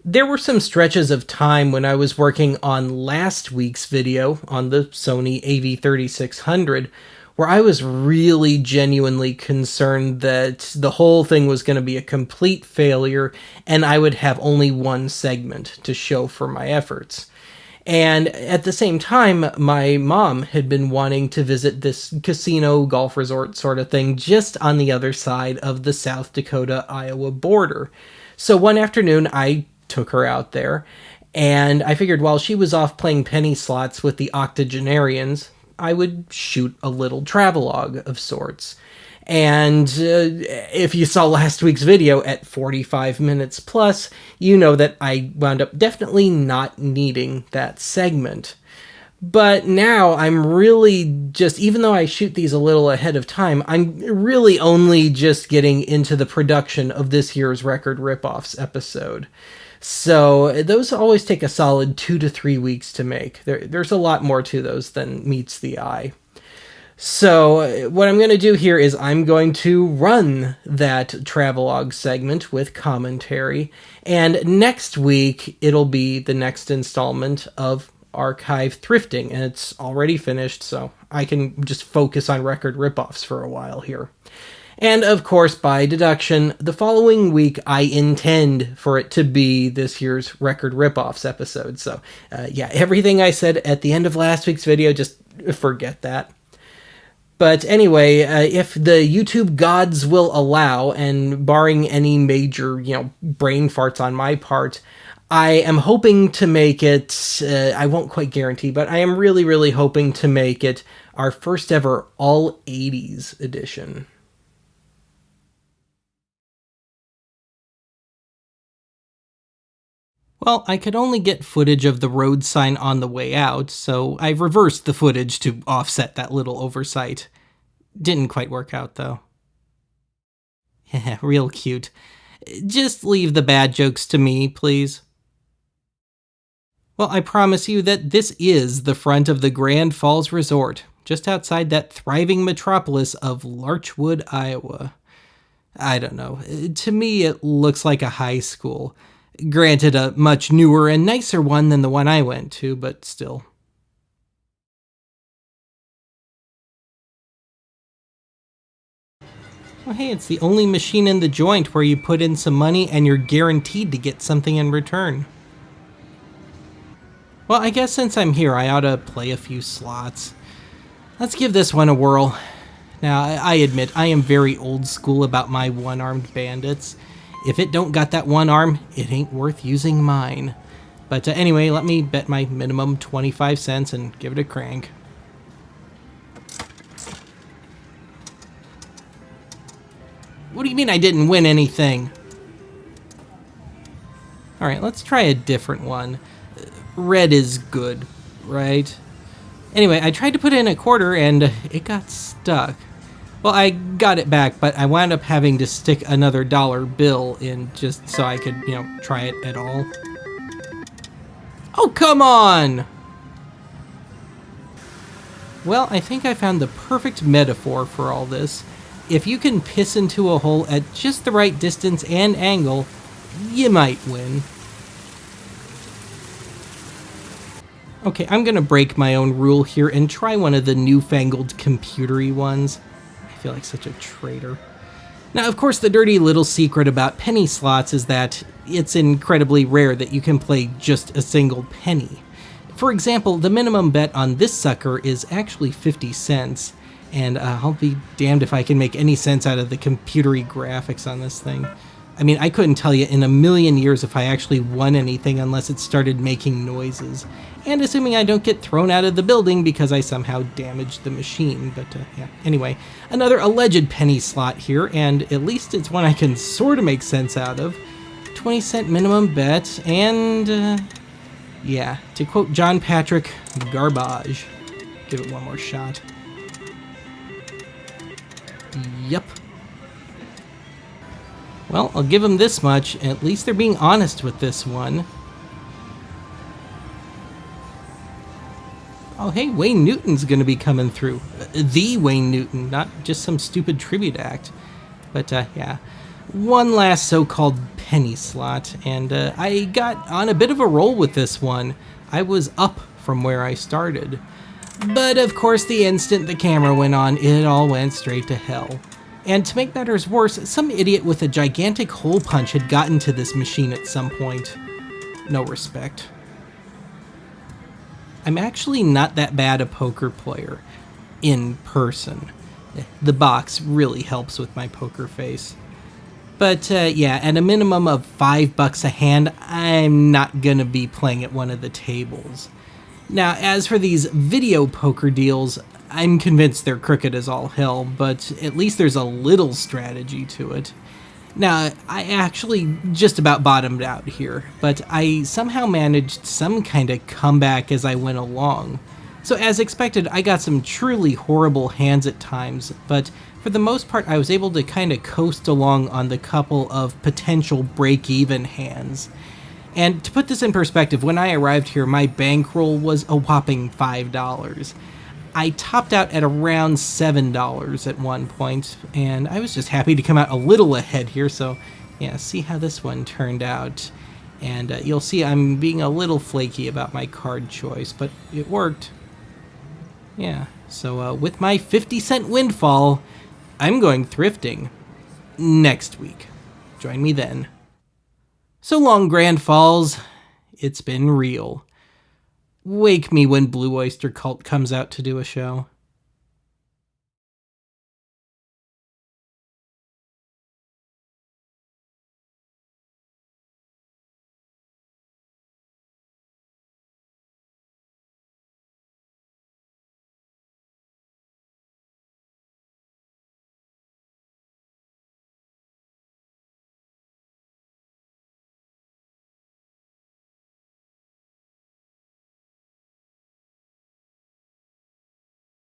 There were some stretches of time when I was working on last week's video on the Sony AV3600 where I was really genuinely concerned that the whole thing was going to be a complete failure and I would have only one segment to show for my efforts. And at the same time, my mom had been wanting to visit this casino golf resort sort of thing just on the other side of the South Dakota-Iowa border. So one afternoon, I took her out there, and I figured while she was off playing penny slots with the octogenarians, I would shoot a little travelogue of sorts. And if you saw last week's video at 45 minutes plus, you know that I wound up definitely not needing that segment. But now I'm really just, even though I shoot these a little ahead of time, I'm really only just getting into the production of this year's Record Ripoffs episode. So those always take a solid 2 to 3 weeks to make. There's a lot more to those than meets the eye. So what I'm going to do here is I'm going to run that Travelogue segment with commentary, and next week it'll be the next installment of Archive Thrifting, and it's already finished, so I can just focus on Record Ripoffs for a while here. And of course, by deduction, the following week I intend for it to be this year's Record Ripoffs episode. So yeah, everything I said at the end of last week's video, just forget that. But anyway, if the YouTube gods will allow, and barring any major, brain farts on my part, I am hoping to make it, I won't quite guarantee, but I am really, really hoping to make it our first ever all 80s edition. Well, I could only get footage of the road sign on the way out, so I reversed the footage to offset that little oversight. Didn't quite work out, though. Yeah, real cute. Just leave the bad jokes to me, please. Well, I promise you that this is the front of the Grand Falls Resort, just outside that thriving metropolis of Larchwood, Iowa. I don't know. To me, it looks like a high school. Granted, a much newer and nicer one than the one I went to, but still. Well, hey, it's the only machine in the joint where you put in some money and you're guaranteed to get something in return. Well, I guess since I'm here, I ought to play a few slots. Let's give this one a whirl. Now, I admit, I am very old school about my one-armed bandits. If it don't got that one arm, it ain't worth using mine. But anyway, let me bet my minimum 25 cents and give it a crank. What do you mean I didn't win anything? Alright, let's try a different one. Red is good, right? Anyway, I tried to put in a quarter and it got stuck. Well, I got it back, but I wound up having to stick another dollar bill in just so I could, try it at all. Oh, come on! Well, I think I found the perfect metaphor for all this. If you can piss into a hole at just the right distance and angle, you might win. Okay, I'm gonna break my own rule here and try one of the newfangled computery ones. I feel like such a traitor. Now, of course, the dirty little secret about penny slots is that it's incredibly rare that you can play just a single penny. For example, the minimum bet on this sucker is actually 50 cents, and I'll be damned if I can make any sense out of the computery graphics on this thing. I mean, I couldn't tell you in a million years if I actually won anything unless it started making noises. And assuming I don't get thrown out of the building because I somehow damaged the machine. But yeah, anyway, another alleged penny slot here, and at least it's one I can sort of make sense out of. 20-cent minimum bet, and yeah, to quote John Patrick, garbage. Give it one more shot. Yep. Well, I'll give them this much. At least they're being honest with this one. Oh, hey, Wayne Newton's going to be coming through. The Wayne Newton, not just some stupid tribute act. But, yeah. One last so-called penny slot, and I got on a bit of a roll with this one. I was up from where I started. But of course, the instant the camera went on, it all went straight to hell. And to make matters worse, some idiot with a gigantic hole punch had gotten to this machine at some point. No respect. I'm actually not that bad a poker player. In person. The box really helps with my poker face. But yeah, at a minimum of $5 a hand, I'm not gonna be playing at one of the tables. Now, as for these video poker deals, I'm convinced they're crooked as all hell, but at least there's a little strategy to it. Now, I actually just about bottomed out here, but I somehow managed some kind of comeback as I went along. So as expected, I got some truly horrible hands at times, but for the most part I was able to kind of coast along on the couple of potential break-even hands. And to put this in perspective, when I arrived here, my bankroll was a whopping $5. I topped out at around $7 at one point, and I was just happy to come out a little ahead here, so yeah, see how this one turned out. And you'll see I'm being a little flaky about my card choice, but it worked. Yeah, so with my 50-cent windfall, I'm going thrifting next week. Join me then. So long, Grand Falls. It's been real. Wake me when Blue Oyster Cult comes out to do a show.